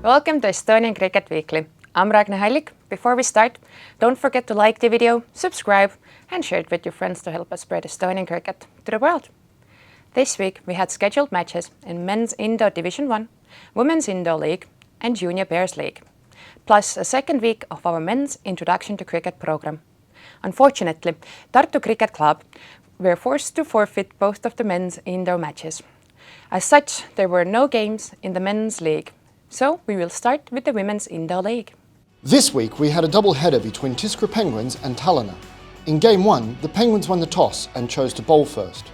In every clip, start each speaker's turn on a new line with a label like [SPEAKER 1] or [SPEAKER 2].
[SPEAKER 1] Welcome to Estonian Cricket Weekly. I'm Ragne Hallik. Before we start, don't forget to like the video, subscribe and share it with your friends to help us spread Estonian cricket to the world. This week we had scheduled matches in Men's Indoor Division 1, Women's Indoor League and Junior Pairs League, plus a second week of our Men's Introduction to Cricket program. Unfortunately, Tartu Cricket Club were forced to forfeit both of the men's indoor matches. As such, there were no games in the men's league, so we will start with the women's indoor league.
[SPEAKER 2] This week we had a double header between Tiskra Penguins and Tallinna. In Game 1, the Penguins won the toss and chose to bowl first.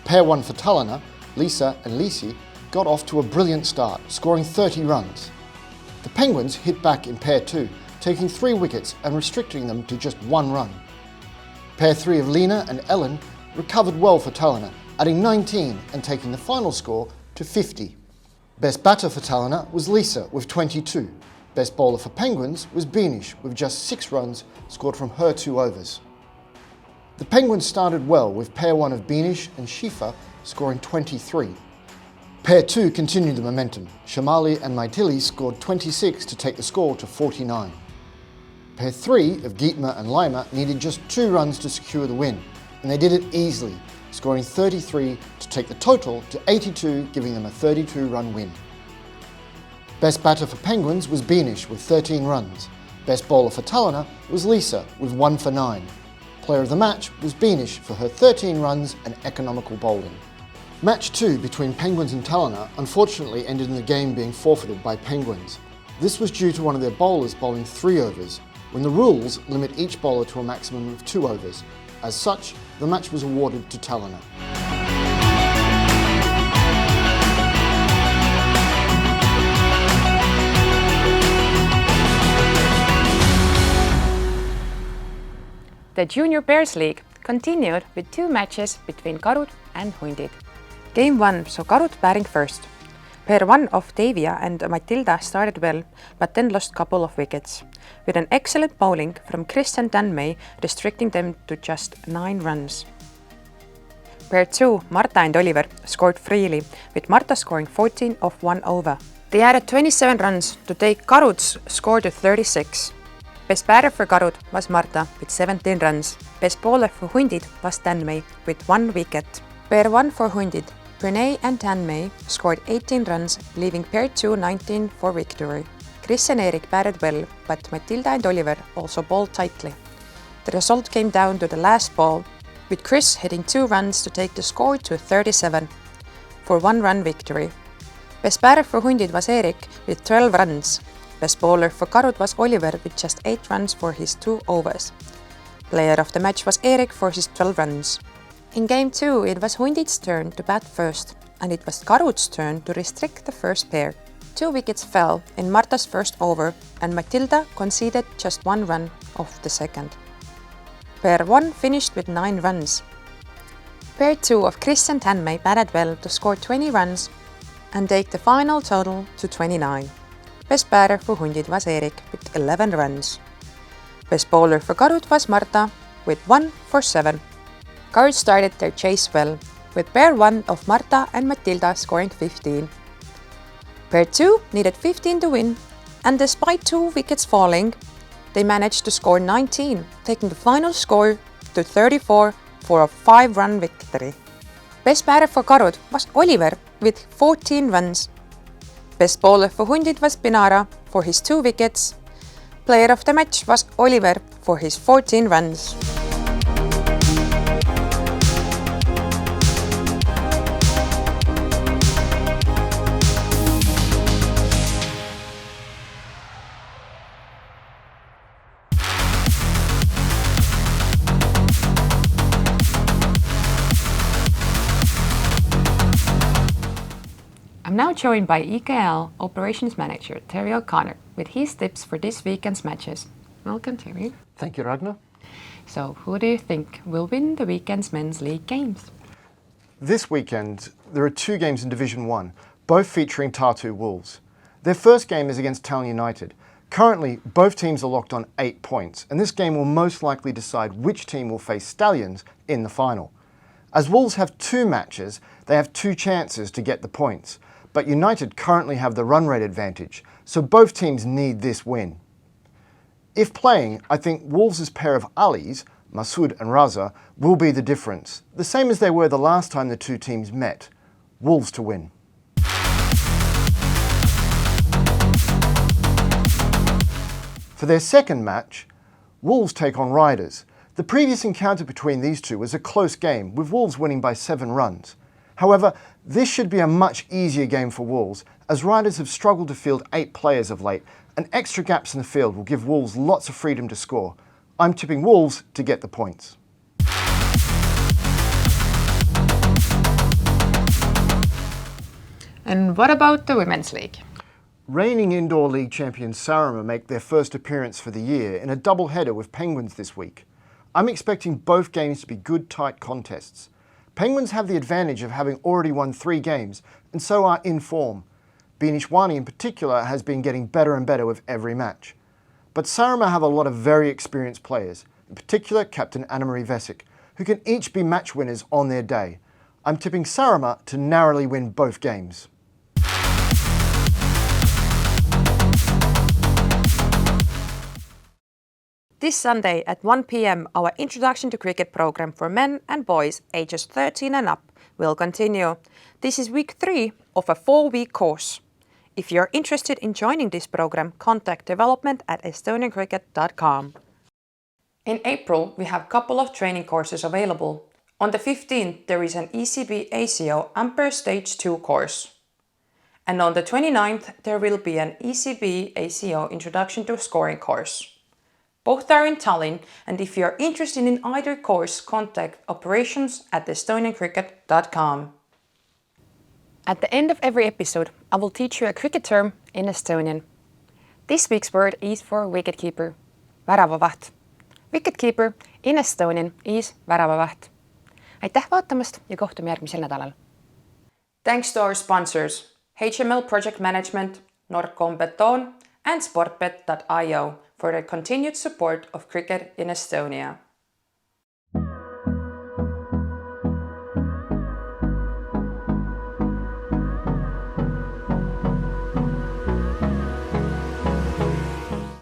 [SPEAKER 2] Pair 1 for Tallinna, Lisa and Lisi, got off to a brilliant start, scoring 30 runs. The Penguins hit back in Pair 2, taking 3 wickets and restricting them to just 1 run. Pair 3 of Lena and Ellen recovered well for Tallinna, adding 19 and taking the final score to 50. Best batter for Tallinna was Lisa with 22. Best bowler for Penguins was Beanish with just 6 runs scored from her 2 overs. The Penguins started well with Pair 1 of Beanish and Shifa scoring 23. Pair 2 continued the momentum. Shamali and Maitili scored 26 to take the score to 49. Pair 3 of Geetma and Lima needed just 2 runs to secure the win, and they did it easily, scoring 33 to take the total to 82, giving them a 32-run win. Best batter for Penguins was Beanish with 13 runs. Best bowler for Tallinna was Lisa with 1 for 9. Player of the match was Beanish for her 13 runs and economical bowling. Match 2 between Penguins and Tallinna unfortunately ended in the game being forfeited by Penguins. This was due to one of their bowlers bowling 3 overs, when the rules limit each bowler to a maximum of 2 overs. As such, the match was awarded to Tallinna.
[SPEAKER 1] The Junior Pairs League continued with 2 matches between Karud and Hundid. Game 1 saw Karud batting first. Pair 1 of Davia and Matilda started well, but then lost a couple of wickets, with an excellent bowling from Chris and Danmay restricting them to just 9 runs. Pair 2, Marta and Oliver, scored freely, with Marta scoring 14 off 1 over. They added 27 runs to take Karud's score to 36. Best batter for Karud was Marta with 17 runs. Best bowler for Hundid was Danmay with 1 wicket. Pair 1 for Hundid, Renee and Danmay scored 18 runs, leaving Pair 2 19 for victory. Chris and Erik batted well, but Matilda and Oliver also bowled tightly. The result came down to the last ball, with Chris hitting 2 runs to take the score to 37 for 1-run victory. Best batter for Hundid was Erik with 12 runs. Best bowler for Karud was Oliver with just 8 runs for his 2 overs. Player of the match was Erik for his 12 runs. In Game 2, it was Hundid's turn to bat first, and it was Karud's turn to restrict the first pair. 2 wickets fell in Marta's first over, and Matilda conceded just 1 run off the second. Pair 1 finished with 9 runs. Pair 2 of Chris and Danmay batted well to score 20 runs and take the final total to 29. Best batter for Hundid was Erik with 11 runs. Best bowler for Karud was Marta with 1 for 7. Karud started their chase well, with Pair 1 of Marta and Matilda scoring 15. Pair 2 needed 15 to win, and despite 2 wickets falling, they managed to score 19, taking the final score to 34 for a 5-run victory. Best batter for Karud was Oliver with 14 runs. Best bowler for Hundid was Pinara for his 2 wickets. Player of the match was Oliver for his 14 runs. I'm now joined by EKL Operations Manager Terry O'Connor with his tips for this weekend's matches. Welcome, Terry.
[SPEAKER 2] Thank you, Ragnar.
[SPEAKER 1] So, who do you think will win the weekend's men's league games?
[SPEAKER 2] This weekend, there are 2 games in Division 1, both featuring Tartu Wolves. Their first game is against Town United. Currently, both teams are locked on 8 points, and this game will most likely decide which team will face Stallions in the final. As Wolves have 2 matches, they have 2 chances to get the points. But United currently have the run rate advantage, so both teams need this win. If playing, I think Wolves' pair of Alis, Masoud and Raza, will be the difference, the same as they were the last time the two teams met. Wolves to win. For their second match, Wolves take on Riders. The previous encounter between these two was a close game, with Wolves winning by 7 runs. However, this should be a much easier game for Wolves, as Riders have struggled to field 8 players of late, and extra gaps in the field will give Wolves lots of freedom to score. I'm tipping Wolves to get the points.
[SPEAKER 1] And what about the Women's League?
[SPEAKER 2] Reigning Indoor League champions Saaremaa make their first appearance for the year in a double-header with Penguins this week. I'm expecting both games to be good, tight contests. Penguins have the advantage of having already won 3 games, and so are in form. Bienishwani in particular has been getting better and better with every match. But Saaremaa have a lot of very experienced players, in particular Captain Anna-Marie Vesic, who can each be match winners on their day. I'm tipping Saaremaa to narrowly win both games.
[SPEAKER 1] This Sunday at 1 p.m. our Introduction to Cricket program for men and boys ages 13 and up will continue. This is week 3 of a 4-week course. If you're interested in joining this program, contact development@estoniancricket.com. In April, we have a couple of training courses available. On the 15th, there is an ECB ACO Umpire Stage 2 course. And on the 29th, there will be an ECB ACO Introduction to Scoring course. Both are in Tallinn, and if you are interested in either course, contact operations@estoniancricket.com. At the end of every episode, I will teach you a cricket term in Estonian. This week's word is for wicketkeeper, väravavaht. Wicketkeeper in Estonian is väravavaht. Aitäh vaatamast ja kohtume järgmisel nädalal. Thanks to our sponsors, HML Project Management, Norcom Beton and Sportbet.io for their continued support of cricket in Estonia.